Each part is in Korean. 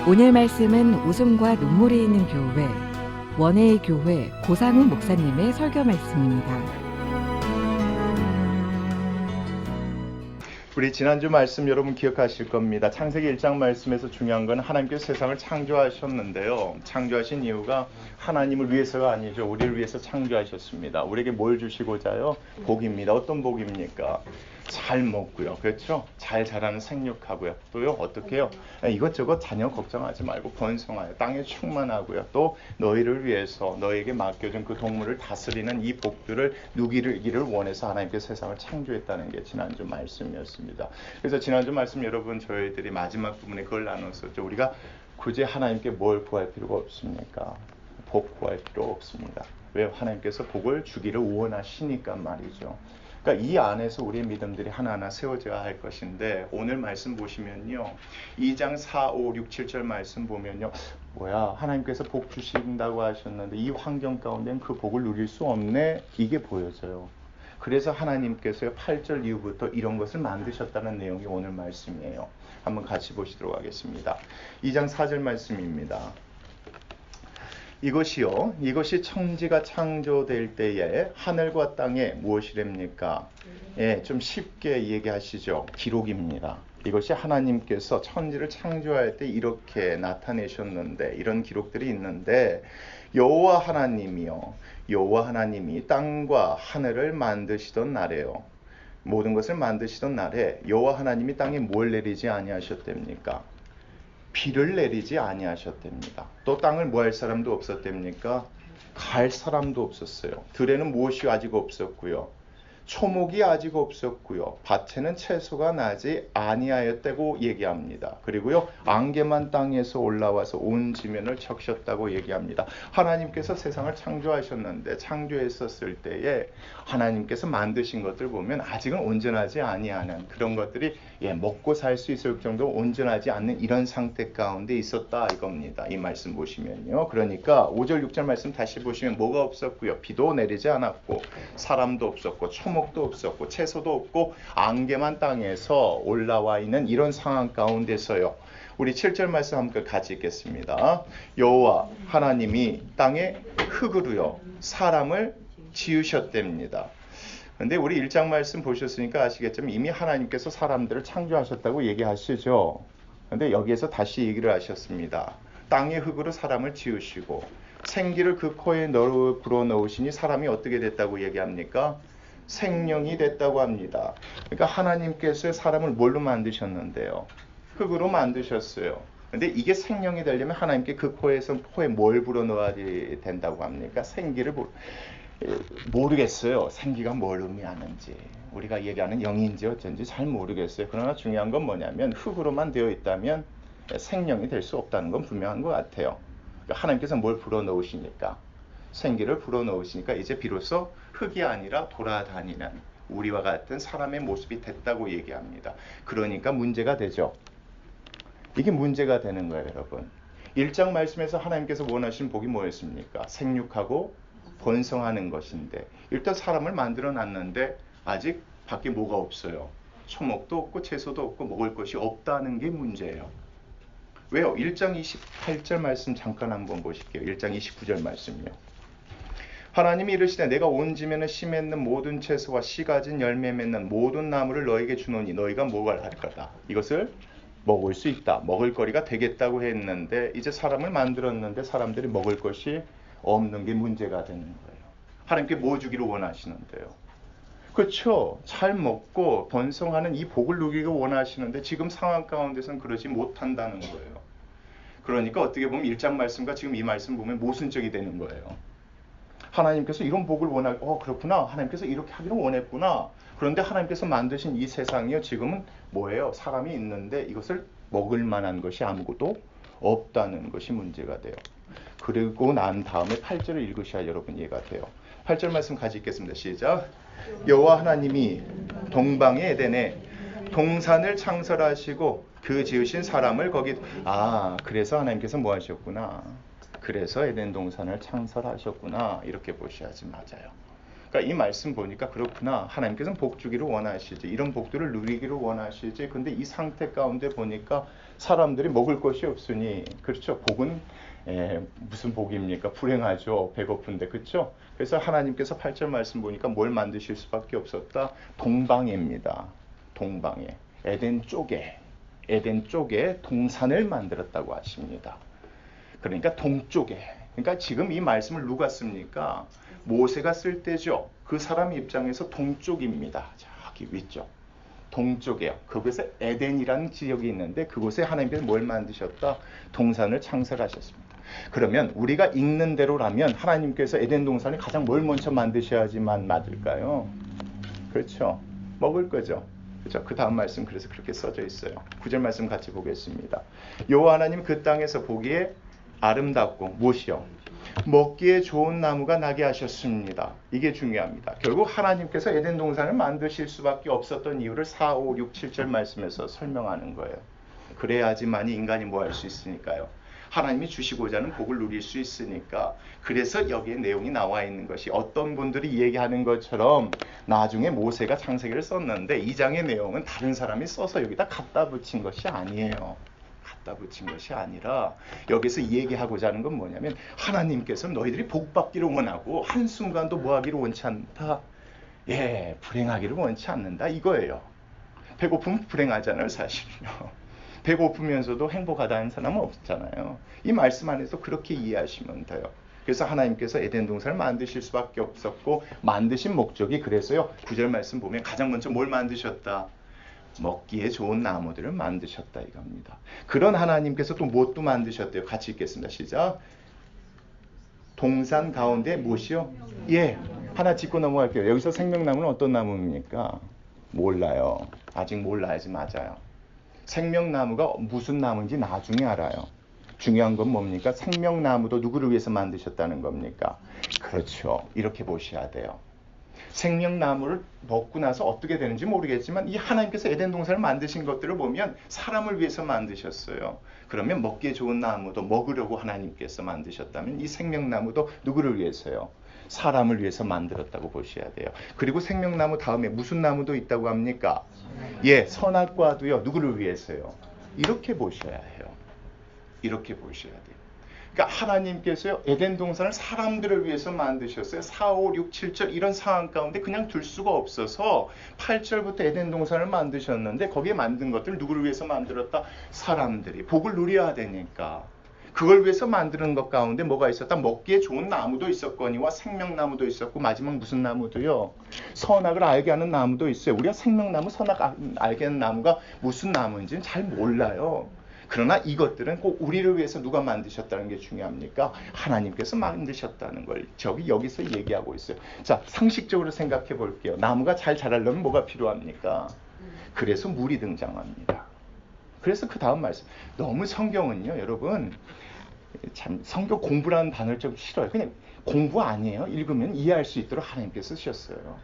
오늘 말씀은 웃음과 눈물이 있는 교회, 원해의 교회 고상훈 목사님의 설교 말씀입니다. 우리 지난주 말씀 여러분 기억하실 겁니다. 창세기 1장 말씀에서 중요한 건 하나님께서 세상을 창조하셨는데요. 창조하신 이유가 하나님을 위해서가 아니죠. 우리를 위해서 창조하셨습니다. 우리에게 뭘 주시고자요? 복입니다. 어떤 복입니까? 잘 먹고요. 그렇죠? 잘 자라는 생육하고요. 또요 어떻게 해요? 이것저것 자녀 걱정하지 말고 번성하여 땅에 충만하고요. 또 너희를 위해서 너에게 맡겨준 그 동물을 다스리는 이 복들을 누리기를 원해서 하나님께서 세상을 창조했다는 게 지난주 말씀이었습니다. 그래서 지난주 말씀 여러분 저희들이 마지막 부분에 그걸 나눴었죠. 우리가 굳이 하나님께 뭘 구할 필요가 없습니까? 복 구할 필요 없습니다. 왜? 하나님께서 복을 주기를 원하시니까 말이죠. 그러니까 이 안에서 우리의 믿음들이 하나하나 세워져야 할 것인데 오늘 말씀 보시면요. 2장 4, 5, 6, 7절 말씀 보면요. 뭐야 하나님께서 복 주신다고 하셨는데 이 환경 가운데는 그 복을 누릴 수 없네. 이게 보여져요. 그래서 하나님께서 8절 이후부터 이런 것을 만드셨다는 내용이 오늘 말씀이에요. 한번 같이 보시도록 하겠습니다. 2장 4절 말씀입니다. 이것이 천지가 창조될 때에 하늘과 땅에 무엇이랍니까? 좀 쉽게 얘기하시죠. 기록입니다. 이것이 하나님께서 천지를 창조할 때 이렇게 나타내셨는데 이런 기록들이 있는데 여호와 하나님이 땅과 하늘을 만드시던 날에요. 모든 것을 만드시던 날에 여호와 하나님이 땅에 뭘 내리지 아니하셨답니까? 비를 내리지 아니하셨답니다. 또 땅을 뭐 할 사람도 없었답니까? 갈 사람도 없었어요. 들에는 무엇이 아직 없었고요. 초목이 아직 없었고요. 밭에는 채소가 나지 아니하였다고 얘기합니다. 그리고요. 안개만 땅에서 올라와서 온 지면을 적셨다고 얘기합니다. 하나님께서 세상을 창조하셨는데 창조했었을 때에 하나님께서 만드신 것들 보면 아직은 온전하지 아니하는 그런 것들이 먹고 살 수 있을 정도로 온전하지 않는 이런 상태 가운데 있었다 이겁니다. 이 말씀 보시면요. 그러니까 5절 6절 말씀 다시 보시면 뭐가 없었고요. 비도 내리지 않았고 사람도 없었고 초목도 없었고 채소도 없고 안개만 땅에서 올라와 있는 이런 상황 가운데서요. 우리 7절 말씀 함께 같이 읽겠습니다. 여호와 하나님이 땅에 흙으로요 사람을 지으셨답니다. 근데 우리 1장 말씀 보셨으니까 아시겠지만 이미 하나님께서 사람들을 창조하셨다고 얘기하시죠. 근데 여기에서 다시 얘기를 하셨습니다. 땅의 흙으로 사람을 지으시고 생기를 그 코에 불어넣으시니 사람이 어떻게 됐다고 얘기합니까? 생명이 됐다고 합니다. 그러니까 하나님께서 사람을 뭘로 만드셨는데요? 흙으로 만드셨어요. 근데 이게 생명이 되려면 하나님께 그 코에 뭘 불어넣어야 된다고 합니까? 생기를 모르겠어요. 생기가 뭘 의미하는지. 우리가 얘기하는 영인지 어쩐지 잘 모르겠어요. 그러나 중요한 건 뭐냐면 흙으로만 되어 있다면 생명이 될 수 없다는 건 분명한 것 같아요. 그러니까 하나님께서 뭘 불어넣으시니까 생기를 불어넣으시니까 이제 비로소 흙이 아니라 돌아다니는 우리와 같은 사람의 모습이 됐다고 얘기합니다. 그러니까 문제가 되죠. 이게 문제가 되는 거예요, 여러분. 1장 말씀에서 하나님께서 원하시는 복이 뭐였습니까? 생육하고 번성하는 것인데 일단 사람을 만들어 놨는데 아직 밖에 뭐가 없어요. 초목도 없고 채소도 없고 먹을 것이 없다는 게 문제예요. 왜요? 1장 28절 말씀 잠깐 한번 보실게요. 1장 29절 말씀이요. 하나님이 이르시되 내가 온 지면에 씨 맺는 모든 채소와 씨 가진 열매 맺는 모든 나무를 너에게 주노니 너희가 뭐가 할 거다. 이것을 먹을 수 있다. 먹을 거리가 되겠다고 했는데 이제 사람을 만들었는데 사람들이 먹을 것이 없는 게 문제가 되는 거예요. 하나님께 뭐 주기를 원하시는데요. 그렇죠. 잘 먹고 번성하는 이 복을 누리기를 원하시는데 지금 상황 가운데서는 그러지 못한다는 거예요. 그러니까 어떻게 보면 1장 말씀과 지금 이 말씀 보면 모순적이 되는 거예요. 하나님께서 이런 복을 원하고 그렇구나. 하나님께서 이렇게 하기를 원했구나. 그런데 하나님께서 만드신 이 세상이요. 지금은 뭐예요? 사람이 있는데 이것을 먹을 만한 것이 아무것도 없다는 것이 문제가 돼요. 그리고 난 다음에 8절을 읽으셔야 여러분 이해가 돼요. 8절 말씀 같이 읽겠습니다. 시작. 여호와 하나님이 동방의 에덴에 동산을 창설하시고 그 지으신 사람을 거기 그래서 하나님께서 뭐 하셨구나. 그래서 에덴 동산을 창설하셨구나. 이렇게 보셔야지 맞아요. 그러니까 이 말씀 보니까 그렇구나. 하나님께서는 복 주기를 원하시지. 이런 복들을 누리기를 원하시지. 근데 이 상태 가운데 보니까 사람들이 먹을 것이 없으니, 그렇죠. 복은 무슨 복입니까? 불행하죠. 배고픈데, 그렇죠? 그래서 하나님께서 8절 말씀 보니까 뭘 만드실 수밖에 없었다? 동방입니다. 동방에. 에덴 쪽에 동산을 만들었다고 하십니다. 그러니까 동쪽에. 그러니까 지금 이 말씀을 누가 씁니까? 모세가 쓸 때죠. 그 사람 입장에서 동쪽입니다. 저기 위쪽. 동쪽에요. 그곳에 에덴이라는 지역이 있는데 그곳에 하나님께서 뭘 만드셨다? 동산을 창설하셨습니다. 그러면 우리가 읽는 대로라면 하나님께서 에덴 동산에 가장 뭘 먼저 만드셔야지만 맞을까요? 그렇죠. 먹을 거죠. 그렇죠. 그 다음 말씀 그래서 그렇게 써져 있어요. 9절 말씀 같이 보겠습니다. 여호와 하나님 그 땅에서 보기에 아름답고 무엇이요? 먹기에 좋은 나무가 나게 하셨습니다. 이게 중요합니다. 결국 하나님께서 에덴 동산을 만드실 수밖에 없었던 이유를 4, 5, 6, 7절 말씀에서 설명하는 거예요. 그래야지만이 인간이 뭐 할 수 있으니까요. 하나님이 주시고자 하는 복을 누릴 수 있으니까. 그래서 여기에 내용이 나와 있는 것이 어떤 분들이 얘기하는 것처럼 나중에 모세가 창세기를 썼는데 이 장의 내용은 다른 사람이 써서 여기다 갖다 붙인 것이 아니에요. 갖다 붙인 것이 아니라 여기서 얘기하고자 하는 건 뭐냐면 하나님께서 너희들이 복 받기를 원하고 한순간도 뭐 하기를 원치 않다. 불행하기를 원치 않는다 이거예요. 배고프면 불행하잖아요 사실은요. 배고프면서도 행복하다는 사람은 없잖아요. 이 말씀 안에서 그렇게 이해하시면 돼요. 그래서 하나님께서 에덴 동산을 만드실 수밖에 없었고 만드신 목적이 그래서요. 9절 말씀 보면 가장 먼저 뭘 만드셨다? 먹기에 좋은 나무들을 만드셨다 이겁니다. 그런 하나님께서 또 무엇도 만드셨대요. 같이 읽겠습니다. 시작. 동산 가운데 무엇이요? 하나 짚고 넘어갈게요. 여기서 생명나무는 어떤 나무입니까? 몰라요. 아직 몰라야지 맞아요. 생명나무가 무슨 나무인지 나중에 알아요. 중요한 건 뭡니까? 생명나무도 누구를 위해서 만드셨다는 겁니까? 그렇죠. 이렇게 보셔야 돼요. 생명나무를 먹고 나서 어떻게 되는지 모르겠지만 이 하나님께서 에덴 동산을 만드신 것들을 보면 사람을 위해서 만드셨어요. 그러면 먹기에 좋은 나무도 먹으려고 하나님께서 만드셨다면 이 생명나무도 누구를 위해서요? 사람을 위해서 만들었다고 보셔야 돼요. 그리고 생명나무 다음에 무슨 나무도 있다고 합니까? 선악과도요. 누구를 위해서요? 이렇게 보셔야 해요. 이렇게 보셔야 돼요. 그러니까 하나님께서요. 에덴 동산을 사람들을 위해서 만드셨어요. 4, 5, 6, 7절 이런 상황 가운데 그냥 둘 수가 없어서 8절부터 에덴 동산을 만드셨는데 거기에 만든 것들 누구를 위해서 만들었다? 사람들이 복을 누려야 되니까. 그걸 위해서 만드는 것 가운데 뭐가 있었다? 먹기에 좋은 나무도 있었거니와 생명나무도 있었고 마지막 무슨 나무도요? 선악을 알게 하는 나무도 있어요. 우리가 생명나무, 선악 알게 하는 나무가 무슨 나무인지는 잘 몰라요. 그러나 이것들은 꼭 우리를 위해서 누가 만드셨다는 게 중요합니까? 하나님께서 만드셨다는 걸 여기서 얘기하고 있어요. 자, 상식적으로 생각해 볼게요. 나무가 잘 자라려면 뭐가 필요합니까? 그래서 물이 등장합니다. 그래서 그 다음 말씀. 너무 성경은요, 여러분, 참 성경 공부라는 단어를 좀 싫어요. 그냥 공부 아니에요. 읽으면 이해할 수 있도록 하나님께서 쓰셨어요.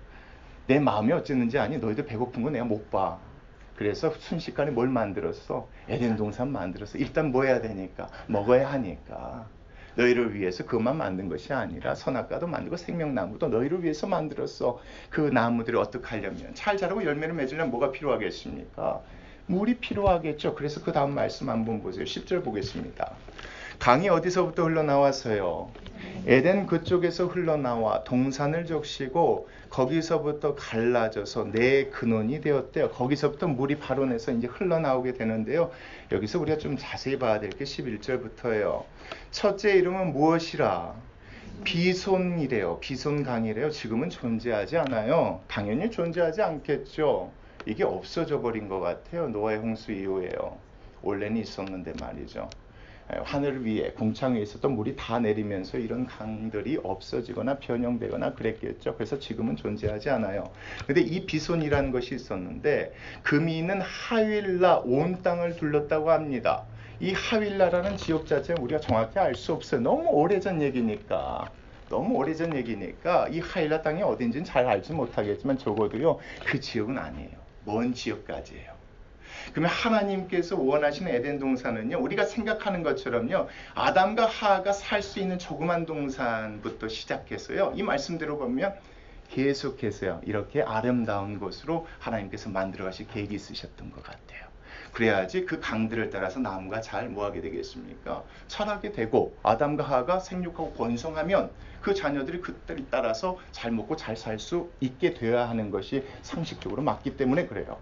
내 마음이 어쨌는지 아니? 너희들 배고픈 거 내가 못 봐. 그래서 순식간에 뭘 만들었어? 에덴 동산 만들었어. 일단 뭐 해야 되니까? 먹어야 하니까. 너희를 위해서 그것만 만든 것이 아니라 선악과도 만들고 생명나무도 너희를 위해서 만들었어. 그 나무들을 어떻게 하려면 잘 자라고 열매를 맺으려면 뭐가 필요하겠습니까? 물이 필요하겠죠. 그래서 그 다음 말씀 한번 보세요. 10절 보겠습니다. 강이 어디서부터 흘러나왔어요? 에덴 그쪽에서 흘러나와 동산을 적시고 거기서부터 갈라져서 내 근원이 되었대요. 거기서부터 물이 발원해서 이제 흘러나오게 되는데요. 여기서 우리가 좀 자세히 봐야 될 게 11절부터예요. 첫째 이름은 무엇이라? 비손이래요. 비손강이래요. 지금은 존재하지 않아요. 당연히 존재하지 않겠죠. 이게 없어져 버린 것 같아요. 노아의 홍수 이후에요. 원래는 있었는데 말이죠. 하늘 위에 공창 위에 있었던 물이 다 내리면서 이런 강들이 없어지거나 변형되거나 그랬겠죠. 그래서 지금은 존재하지 않아요. 근데 이 비손이라는 것이 있었는데 금이는 하윌라 온 땅을 둘렀다고 합니다. 이 하윌라라는 지역 자체는 우리가 정확히 알 수 없어요. 너무 오래전 얘기니까. 이 하윌라 땅이 어딘지는 잘 알지 못하겠지만 적어도요. 그 지역은 아니에요. 먼 지역까지예요. 그러면 하나님께서 원하시는 에덴 동산은요. 우리가 생각하는 것처럼요. 아담과 하하가 살 수 있는 조그만 동산부터 시작해서요. 이 말씀대로 보면 계속해서요 이렇게 아름다운 곳으로 하나님께서 만들어 가실 계획이 있으셨던 것 같아요. 그래야지 그 강들을 따라서 나무가 잘 뭐하게 되겠습니까? 자라게 되고 아담과 하와가 생육하고 번성하면 그 자녀들이 그때를 따라서 잘 먹고 잘 살 수 있게 되어야 하는 것이 상식적으로 맞기 때문에 그래요.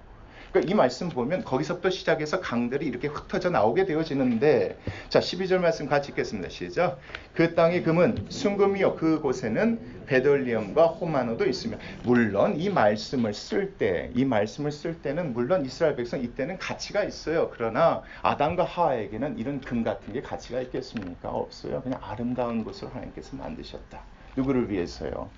그러니까 이 말씀 보면 거기서부터 시작해서 강들이 이렇게 흩어져 나오게 되어지는데, 자 12절 말씀 같이 읽겠습니다. 시작. 그 땅의 금은 순금이요 그곳에는 베들리엄과 호마노도 있으며. 물론 이 말씀을 쓸 때는 물론 이스라엘 백성 이때는 가치가 있어요. 그러나 아담과 하와에게는 이런 금 같은 게 가치가 있겠습니까? 없어요. 그냥 아름다운 곳을 하나님께서 만드셨다. 누구를 위해서요?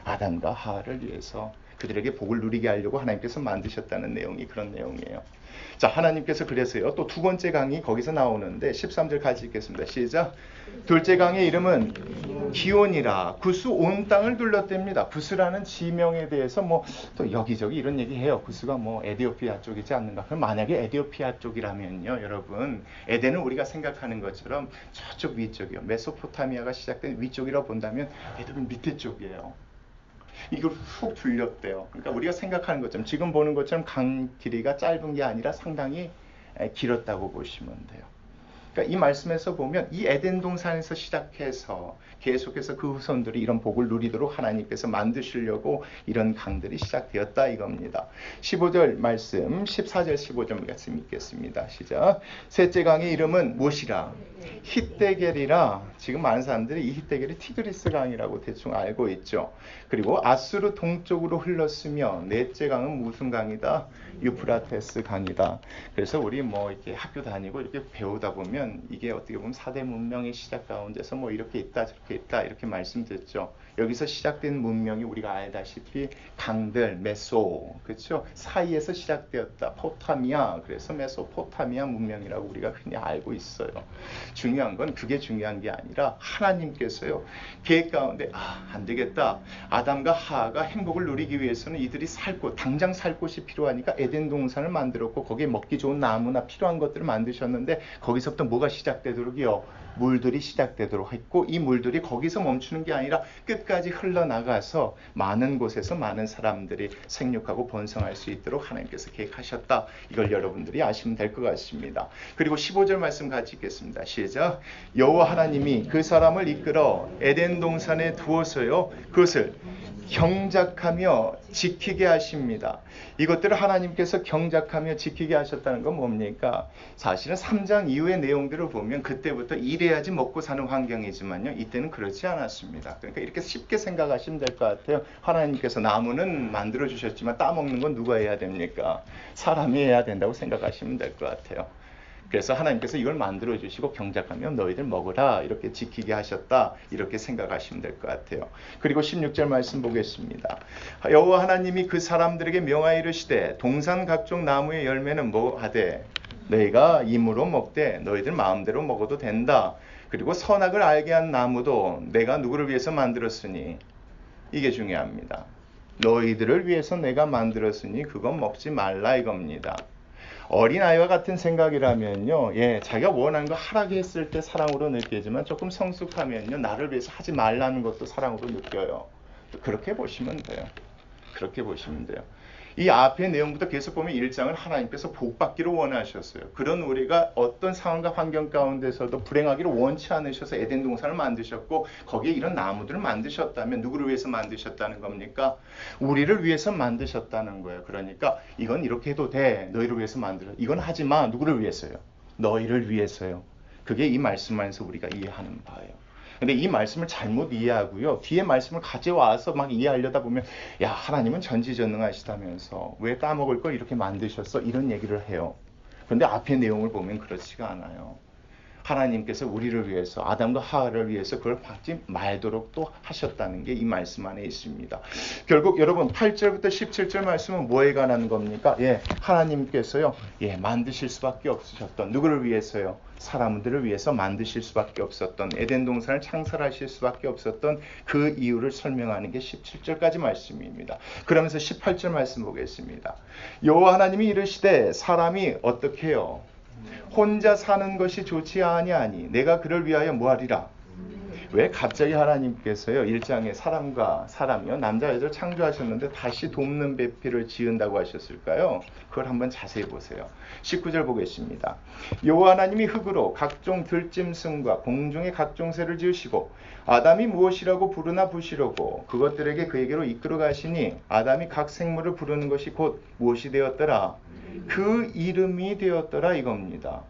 아담과 하와를 위해서. 그들에게 복을 누리게 하려고 하나님께서 만드셨다는 내용이 그런 내용이에요. 자, 하나님께서 그래서요 또 두 번째 강이 거기서 나오는데 13절 같이 읽겠습니다. 시작. 둘째 강의 이름은 기온이라 구스 온 땅을 둘렀답니다. 구스라는 지명에 대해서 뭐 또 여기저기 이런 얘기해요. 구스가 뭐 에디오피아 쪽이지 않는가. 그럼 만약에 에디오피아 쪽이라면요 여러분, 에덴은 우리가 생각하는 것처럼 저쪽 위쪽이요 메소포타미아가 시작된 위쪽이라고 본다면 에덴은 밑에 쪽이에요. 이걸 훅 둘렸대요. 그러니까 우리가 생각하는 것처럼 지금 보는 것처럼 강 길이가 짧은 게 아니라 상당히 길었다고 보시면 돼요. 그러니까 이 말씀에서 보면 이 에덴 동산에서 시작해서 계속해서 그 후손들이 이런 복을 누리도록 하나님께서 만드시려고 이런 강들이 시작되었다 이겁니다. 15절 말씀 14절 15절 말씀 읽겠습니다. 시작. 셋째 강의 이름은 무엇이라? 히데겔이라. 지금 많은 사람들이 이 히데겔이 티그리스 강이라고 대충 알고 있죠. 그리고 아수르 동쪽으로 흘렀으며 넷째 강은 무슨 강이다? 유프라테스 강이다. 그래서 우리 뭐 이렇게 학교 다니고 이렇게 배우다 보면 이게 어떻게 보면 4대 문명의 시작 가운데서 뭐 이렇게 있다 저렇게 있다 이렇게 말씀드렸죠. 여기서 시작된 문명이 우리가 알다시피 강들 메소 그렇죠 사이에서 시작되었다. 포타미아. 그래서 메소포타미아 문명이라고 우리가 흔히 알고 있어요. 중요한 건 그게 중요한 게 아니라 하나님께서요 계획 가운데 안 되겠다. 아담과 하와가 행복을 누리기 위해서는 이들이 당장 살 곳이 필요하니까 에덴 동산을 만들었고 거기에 먹기 좋은 나무나 필요한 것들을 만드셨는데 거기서부터 뭐가 시작되도록이요? 물들이 시작되도록 했고 이 물들이 거기서 멈추는 게 아니라 끝까지 흘러나가서 많은 곳에서 많은 사람들이 생육하고 번성할 수 있도록 하나님께서 계획하셨다. 이걸 여러분들이 아시면 될 것 같습니다. 그리고 15절 말씀 같이 읽겠습니다. 시작. 여호와 하나님이 그 사람을 이끌어 에덴 동산에 두어서요 그것을 경작하며 지키게 하십니다. 이것들을 하나님께서 경작하며 지키게 하셨다는 건 뭡니까? 사실은 3장 이후의 내용들을 보면 그때부터 일해야지 먹고 사는 환경이지만요. 이때는 그렇지 않았습니다. 그러니까 이렇게 쉽게 생각하시면 될 것 같아요. 하나님께서 나무는 만들어 주셨지만 따먹는 건 누가 해야 됩니까? 사람이 해야 된다고 생각하시면 될 것 같아요. 그래서 하나님께서 이걸 만들어 주시고 경작하면 너희들 먹으라 이렇게 지키게 하셨다 이렇게 생각하시면 될 것 같아요. 그리고 16절 말씀 보겠습니다. 여호와 하나님이 그 사람들에게 명하여 이르시되 동산 각종 나무의 열매는 뭐하되 너희가 임으로 먹되 너희들 마음대로 먹어도 된다. 그리고 선악을 알게 한 나무도 내가 누구를 위해서 만들었으니 이게 중요합니다. 너희들을 위해서 내가 만들었으니 그건 먹지 말라 이겁니다. 어린아이와 같은 생각이라면요, 자기가 원하는 거 하라고 했을 때 사랑으로 느끼지만 조금 성숙하면요, 나를 위해서 하지 말라는 것도 사랑으로 느껴요. 그렇게 보시면 돼요. 그렇게 보시면 돼요. 이 앞의 내용부터 계속 보면 1장을 하나님께서 복받기를 원하셨어요. 그런 우리가 어떤 상황과 환경 가운데서도 불행하기를 원치 않으셔서 에덴 동산을 만드셨고 거기에 이런 나무들을 만드셨다면 누구를 위해서 만드셨다는 겁니까? 우리를 위해서 만드셨다는 거예요. 그러니까 이건 이렇게 해도 돼. 너희를 위해서 만들어. 이건 하지 마. 누구를 위해서요? 너희를 위해서요. 그게 이 말씀 안에서 우리가 이해하는 바예요. 근데 이 말씀을 잘못 이해하고요. 뒤에 말씀을 가져와서 막 이해하려다 보면 야 하나님은 전지전능하시다면서 왜 따먹을 걸 이렇게 만드셨어? 이런 얘기를 해요. 그런데 앞의 내용을 보면 그렇지가 않아요. 하나님께서 우리를 위해서 아담과 하와를 위해서 그걸 받지 말도록 또 하셨다는 게 이 말씀 안에 있습니다. 결국 여러분 8절부터 17절 말씀은 뭐에 관한 겁니까? 하나님께서요. 만드실 수밖에 없으셨던 누구를 위해서요? 사람들을 위해서 만드실 수밖에 없었던 에덴 동산을 창설하실 수밖에 없었던 그 이유를 설명하는 게 17절까지 말씀입니다. 그러면서 18절 말씀 보겠습니다. 여호와 하나님이 이르시되 사람이 어떻게 해요? 혼자 사는 것이 좋지 아니하니 내가 그를 위하여 뭐하리라? 왜 갑자기 하나님께서요 1장에 사람과 사람이요 남자 여자를 창조하셨는데 다시 돕는 배필을 지은다고 하셨을까요? 그걸 한번 자세히 보세요. 19절 보겠습니다. 여호와 하나님이 흙으로 각종 들짐승과 공중의 각종 새를 지으시고 아담이 무엇이라고 부르나 부시려고 그것들에게 그에게로 이끌어 가시니 아담이 각 생물을 부르는 것이 곧 무엇이 되었더라? 그 이름이 되었더라 이겁니다.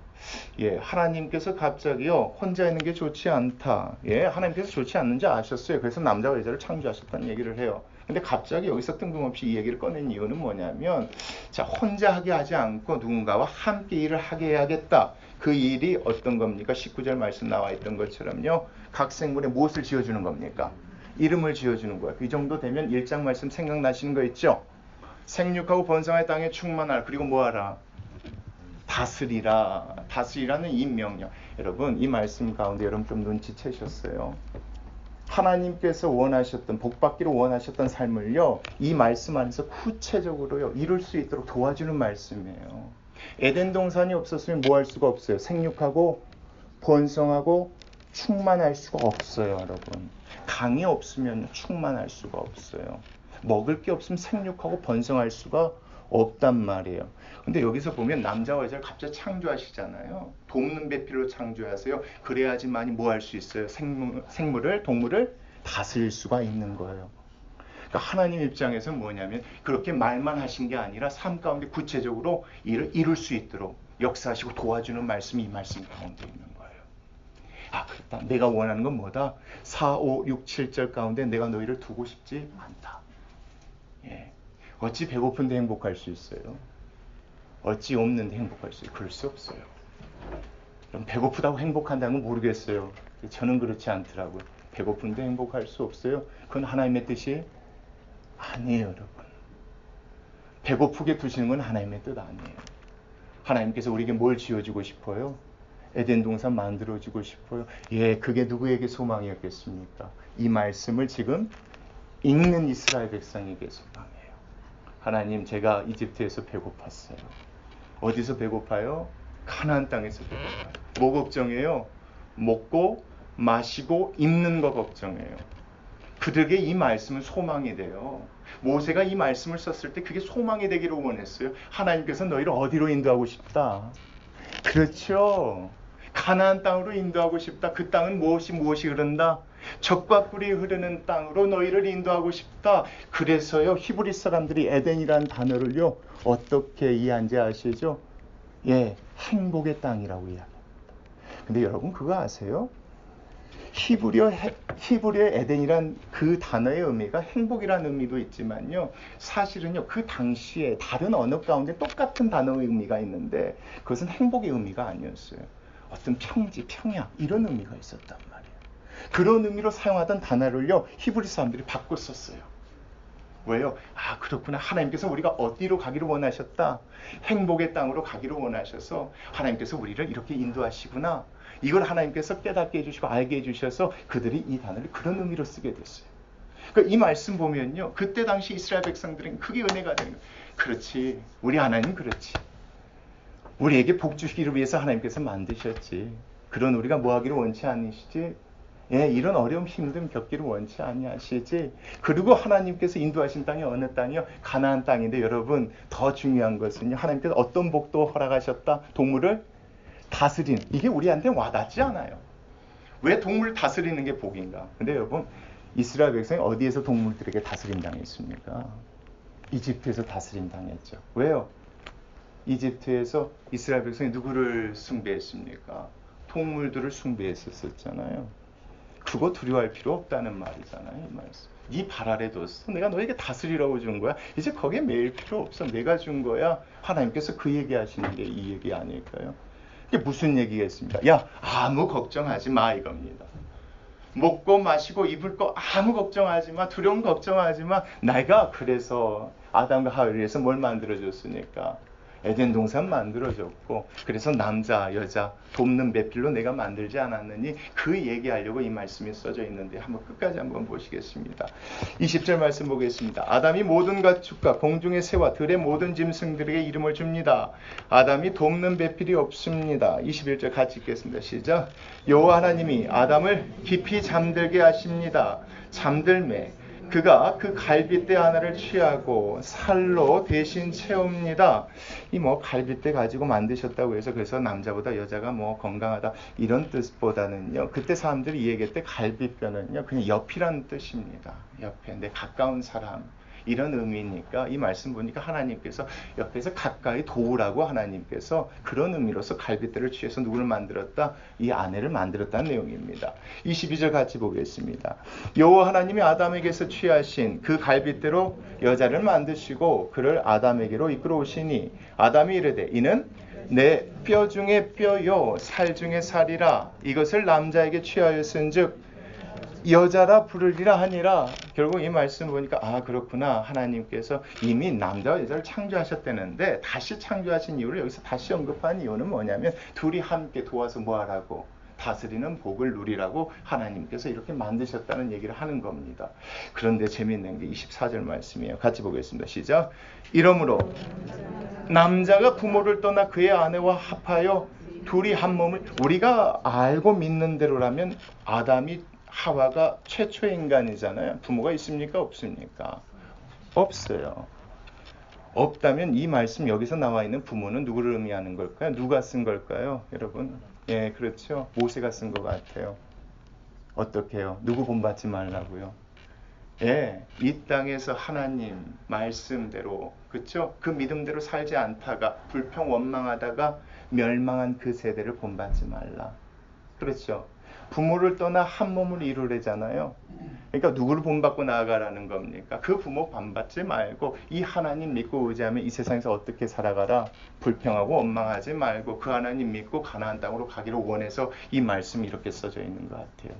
예, 하나님께서 갑자기요 혼자 있는 게 좋지 않다. 예, 하나님께서 좋지 않는지 아셨어요. 그래서 남자와 여자를 창조하셨다는 얘기를 해요. 근데 갑자기 여기서 뜬금없이 이 얘기를 꺼낸 이유는 뭐냐면, 자, 혼자 하게 하지 않고 누군가와 함께 일을 하게 해야겠다. 그 일이 어떤 겁니까? 19절 말씀 나와 있던 것처럼요. 각 생물에 무엇을 지어주는 겁니까? 이름을 지어주는 거예요. 이 정도 되면 1장 말씀 생각나시는 거 있죠? 생육하고 번성의 땅에 충만할, 그리고 뭐하라? 다스리라. 다스리라는 이 명령. 여러분, 이 말씀 가운데 여러분 좀 눈치채셨어요? 하나님께서 원하셨던, 복받기로 원하셨던 삶을요, 이 말씀 안에서 구체적으로요, 이룰 수 있도록 도와주는 말씀이에요. 에덴 동산이 없었으면 뭐 할 수가 없어요. 생육하고 번성하고 충만할 수가 없어요, 여러분. 강이 없으면 충만할 수가 없어요. 먹을 게 없으면 생육하고 번성할 수가 없단 말이에요. 근데 여기서 보면 남자와 여자를 갑자기 창조하시잖아요. 돕는 배필로 창조하세요. 그래야지만이 뭐 할 수 있어요? 생물을, 동물을 다스릴 수가 있는 거예요. 그러니까 하나님 입장에서는 뭐냐면 그렇게 말만 하신 게 아니라 삶 가운데 구체적으로 일을 이룰 수 있도록 역사하시고 도와주는 말씀이 이 말씀 가운데 있는 거예요. 아, 그렇다. 내가 원하는 건 뭐다? 4, 5, 6, 7절 가운데 내가 너희를 두고 싶지 않다. 예. 어찌 배고픈데 행복할 수 있어요? 어찌 없는데 행복할 수 있어요? 그럴 수 없어요. 그럼 배고프다고 행복한다는 건 모르겠어요. 저는 그렇지 않더라고요. 배고픈데 행복할 수 없어요? 그건 하나님의 뜻이 아니에요, 여러분. 배고프게 두시는 건 하나님의 뜻 아니에요. 하나님께서 우리에게 뭘 지어주고 싶어요? 에덴 동산 만들어주고 싶어요. 예, 그게 누구에게 소망이었겠습니까? 이 말씀을 지금 읽는 이스라엘 백성에게 소망이에요. 하나님, 제가 이집트에서 배고팠어요. 어디서 배고파요? 가나안 땅에서 배고파요. 뭐 걱정해요? 먹고 마시고 입는 거 걱정해요. 그들에게 이 말씀은 소망이 돼요. 모세가 이 말씀을 썼을 때 그게 소망이 되기를 원했어요. 하나님께서 너희를 어디로 인도하고 싶다? 그렇죠. 가나안 땅으로 인도하고 싶다. 그 땅은 무엇이 흐른다? 젖과 꿀이 흐르는 땅으로 너희를 인도하고 싶다. 그래서요, 히브리 사람들이 에덴이라는 단어를요, 어떻게 이해한지 아시죠? 예, 행복의 땅이라고 이야기합니다. 근데 여러분 그거 아세요? 히브리어 에덴이란 그 단어의 의미가 행복이라는 의미도 있지만요, 사실은요, 그 당시에 다른 언어 가운데 똑같은 단어의 의미가 있는데 그것은 행복의 의미가 아니었어요. 어떤 평지, 평야 이런 의미가 있었단 말이에요. 그런 의미로 사용하던 단어를요, 히브리 사람들이 바꿔 썼어요. 왜요? 아, 그렇구나. 하나님께서 우리가 어디로 가기를 원하셨다? 행복의 땅으로 가기를 원하셔서 하나님께서 우리를 이렇게 인도하시구나. 이걸 하나님께서 깨닫게 해주시고 알게 해주셔서 그들이 이 단어를 그런 의미로 쓰게 됐어요. 그러니까 이 말씀 보면요, 그때 당시 이스라엘 백성들은 크게 은혜가 되는 거예요. 그렇지, 우리 하나님 그렇지. 우리에게 복 주시기를 위해서 하나님께서 만드셨지. 그런 우리가 뭐 하기를 원치 않으시지? 예, 이런 어려움 힘듦 겪기를 원치 아니하시지. 그리고 하나님께서 인도하신 땅이 어느 땅이요? 가나안 땅인데 여러분, 더 중요한 것은요, 하나님께서 어떤 복도 허락하셨다? 동물을 다스리는. 이게 우리한테 와닿지 않아요. 왜 동물을 다스리는 게 복인가? 근데 여러분, 이스라엘 백성이 어디에서 동물들에게 다스림 당했습니까? 이집트에서 다스림 당했죠. 왜요? 이집트에서 이스라엘 백성이 누구를 숭배했습니까? 동물들을 숭배했었잖아요. 그거 두려워할 필요 없다는 말이잖아요, 이 말씀. 네 발 아래 뒀어. 내가 너에게 다스리라고 준 거야. 이제 거기에 매일 필요 없어. 내가 준 거야. 하나님께서 그 얘기하시는 게 이 얘기 아닐까요? 이게 무슨 얘기겠습니까? 야, 아무 걱정하지 마 이겁니다. 먹고 마시고 입을 거 아무 걱정하지 마. 두려움 걱정하지 마. 내가 그래서 아담과 하와를 위해서 뭘 만들어줬으니까? 에덴 동산 만들어줬고, 그래서 남자 여자 돕는 배필로 내가 만들지 않았느니, 그 얘기하려고 이 말씀이 써져 있는데 한번 끝까지 한번 보시겠습니다. 20절 말씀 보겠습니다. 아담이 모든 가축과 공중의 새와 들의 모든 짐승들에게 이름을 줍니다. 아담이 돕는 배필이 없습니다. 21절 같이 읽겠습니다. 시작. 여호와 하나님이 아담을 깊이 잠들게 하십니다. 잠들매 그가 그 갈빗대 하나를 취하고 살로 대신 채웁니다. 이 갈빗대 가지고 만드셨다고 해서 그래서 남자보다 여자가 건강하다 이런 뜻보다는요, 그때 사람들이 얘기할 때 갈빗뼈는요 그냥 옆이라는 뜻입니다. 옆에 내 가까운 사람, 이런 의미니까 이 말씀 보니까 하나님께서 옆에서 가까이 도우라고 하나님께서 그런 의미로서 갈빗대를 취해서 누구를 만들었다? 이 아내를 만들었다는 내용입니다. 22절 같이 보겠습니다. 여호와 하나님이 아담에게서 취하신 그 갈빗대로 여자를 만드시고 그를 아담에게로 이끌어오시니 아담이 이르되 이는 내 뼈 중에 뼈요 살 중에 살이라. 이것을 남자에게 취하였은즉 여자라 부르리라 하니라. 결국 이 말씀 보니까 그렇구나, 하나님께서 이미 남자와 여자를 창조하셨다는데 다시 창조하신 이유를 여기서 다시 언급한 이유는 뭐냐면 둘이 함께 도와서 뭐하라고? 다스리는 복을 누리라고 하나님께서 이렇게 만드셨다는 얘기를 하는 겁니다. 그런데 재미있는 게 24절 말씀이에요. 같이 보겠습니다. 시작. 이러므로 남자가 부모를 떠나 그의 아내와 합하여 둘이 한 몸을, 우리가 알고 믿는 대로라면 아담이 하와가 최초의 인간이잖아요. 부모가 있습니까? 없습니까? 없어요. 없다면 이 말씀 여기서 나와 있는 부모는 누구를 의미하는 걸까요? 누가 쓴 걸까요? 여러분, 예, 그렇죠. 모세가 쓴 것 같아요. 어떻게 해요? 누구 본받지 말라고요? 예, 이 땅에서 하나님 말씀대로, 그렇죠? 그 믿음대로 살지 않다가 불평 원망하다가 멸망한 그 세대를 본받지 말라. 그렇죠? 부모를 떠나 한 몸을 이루래잖아요. 그러니까 누구를 본받고 나아가라는 겁니까? 그 부모 본받지 말고 이 하나님 믿고 의지하면 이 세상에서 어떻게 살아가라? 불평하고 원망하지 말고 그 하나님 믿고 가나안 땅으로 가기를 원해서 이 말씀이 이렇게 써져 있는 것 같아요.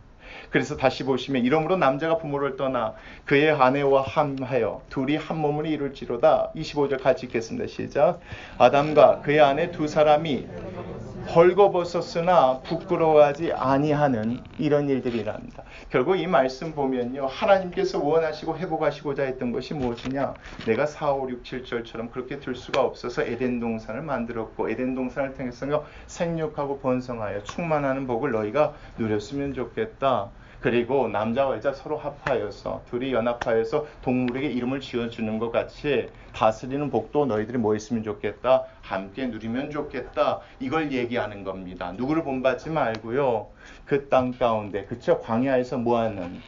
그래서 다시 보시면 이러므로 남자가 부모를 떠나 그의 아내와 함하여 둘이 한 몸을 이룰지로다. 25절 같이 읽겠습니다. 시작. 아담과 그의 아내 두 사람이 벌거벗었으나 부끄러워하지 아니하는 이런 일들이랍니다. 결국 이 말씀 보면요, 하나님께서 원하시고 회복하시고자 했던 것이 무엇이냐? 내가 4, 5, 6, 7절처럼 그렇게 될 수가 없어서 에덴 동산을 만들었고 에덴 동산을 통해서 생육하고 번성하여 충만하는 복을 너희가 누렸으면 좋겠다. 그리고 남자와 여자 서로 합하여서 둘이 연합하여서 동물에게 이름을 지어주는 것 같이 다스리는 복도 너희들이 뭐 했으면 좋겠다? 함께 누리면 좋겠다. 이걸 얘기하는 겁니다. 누구를 본받지 말고요. 그 땅 가운데, 그쵸? 광야에서 뭐하는?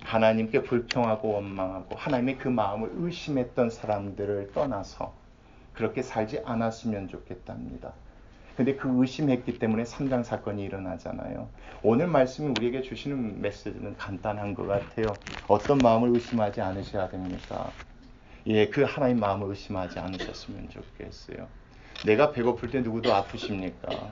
하나님께 불평하고 원망하고 하나님의 그 마음을 의심했던 사람들을 떠나서 그렇게 살지 않았으면 좋겠답니다. 근데 그 의심했기 때문에 3장 사건이 일어나잖아요. 오늘 말씀이 우리에게 주시는 메시지는 간단한 것 같아요. 어떤 마음을 의심하지 않으셔야 됩니까? 예, 그 하나님 마음을 의심하지 않으셨으면 좋겠어요. 내가 배고플 때 누구도 아프십니까?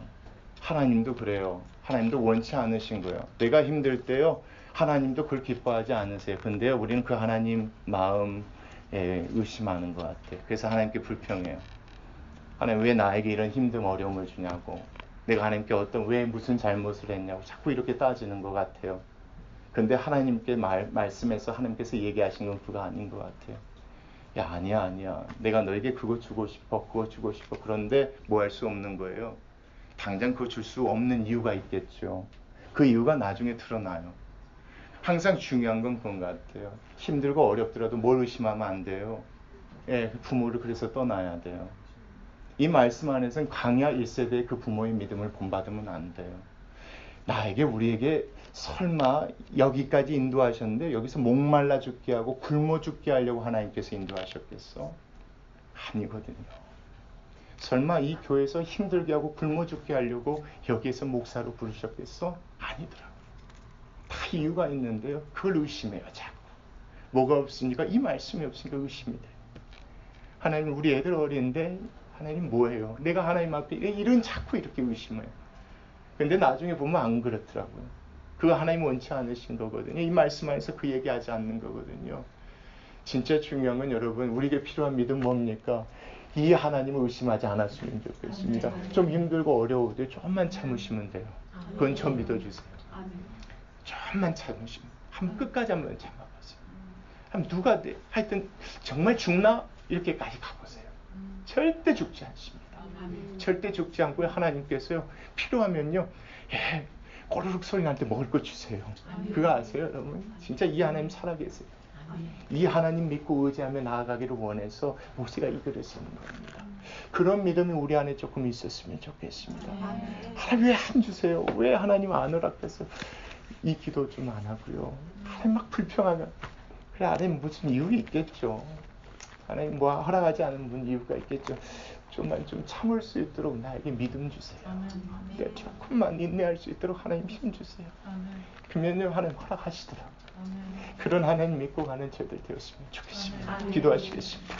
하나님도 그래요. 하나님도 원치 않으신 거예요. 내가 힘들 때요, 하나님도 그걸 기뻐하지 않으세요. 근데요, 우리는 그 하나님 마음 의심하는 것 같아요. 그래서 하나님께 불평해요. 하나님 왜 나에게 이런 힘든 어려움을 주냐고, 내가 하나님께 왜 무슨 잘못을 했냐고 자꾸 이렇게 따지는 것 같아요. 근데 하나님께 말씀해서 하나님께서 얘기하신 건 그거 아닌 것 같아요. 야, 아니야. 내가 너에게 그거 주고 싶어. 그런데 뭐 할 수 없는 거예요. 당장 그거 줄 수 없는 이유가 있겠죠. 그 이유가 나중에 드러나요. 항상 중요한 건 그런 것 같아요. 힘들고 어렵더라도 뭘 의심하면 안 돼요. 예, 부모를 그래서 떠나야 돼요. 이 말씀 안에서는 광야 1세대의 그 부모의 믿음을 본받으면 안 돼요. 우리에게 설마 여기까지 인도하셨는데 여기서 목말라 죽게 하고 굶어 죽게 하려고 하나님께서 인도하셨겠어? 아니거든요. 설마 이 교회에서 힘들게 하고 굶어 죽게 하려고 여기에서 목사로 부르셨겠어? 아니더라고요. 다 이유가 있는데요. 그걸 의심해요, 자꾸. 뭐가 없으니까? 이 말씀이 없으니까 의심이 돼요. 하나님, 우리 애들 어린데 하나님 뭐예요? 내가 하나님 앞에 이런 자꾸 이렇게 의심해요. 근데 나중에 보면 안 그렇더라고요. 그거 하나님 원치 않으신 거거든요. 이 말씀 안에서 그 얘기하지 않는 거거든요. 진짜 중요한 건 여러분, 우리에게 필요한 믿음 뭡니까? 이 하나님을 의심하지 않았으면 좋겠습니다. 좀 힘들고 어려워도 조금만 참으시면 돼요. 그건 저 믿어주세요. 조금만 참으시면 한번 끝까지 한번 참아보세요. 한번 누가 하여튼 정말 죽나? 이렇게까지 가보세요. 절대 죽지 않습니다. 절대 죽지 않고요. 하나님께서요 필요하면요 꼬르륵 소리 날 때 먹을 거 주세요. 그거 아세요 여러분? 진짜 이 하나님 살아계세요. 이 하나님 믿고 의지하며 나아가기를 원해서 모세가 이 글을 쓰는 겁니다. 그런 믿음이 우리 안에 조금 있었으면 좋겠습니다. 하나님 왜 안 주세요? 왜 하나님 안 허락해서 이 기도 좀 안 하고요. 하나님 막 불평하면 그래 하나님 무슨 이유 있겠죠. 하나님 뭐 허락하지 않은 분 이유가 있겠죠. 좀만 좀 참을 수 있도록 나에게 믿음 주세요. 내가 조금만 인내할 수 있도록 하나님 힘 주세요. 그러면요 하나님 허락하시더라고요. 그런 하나님 믿고 가는 저들 되었으면 좋겠습니다. 기도하시겠습니다.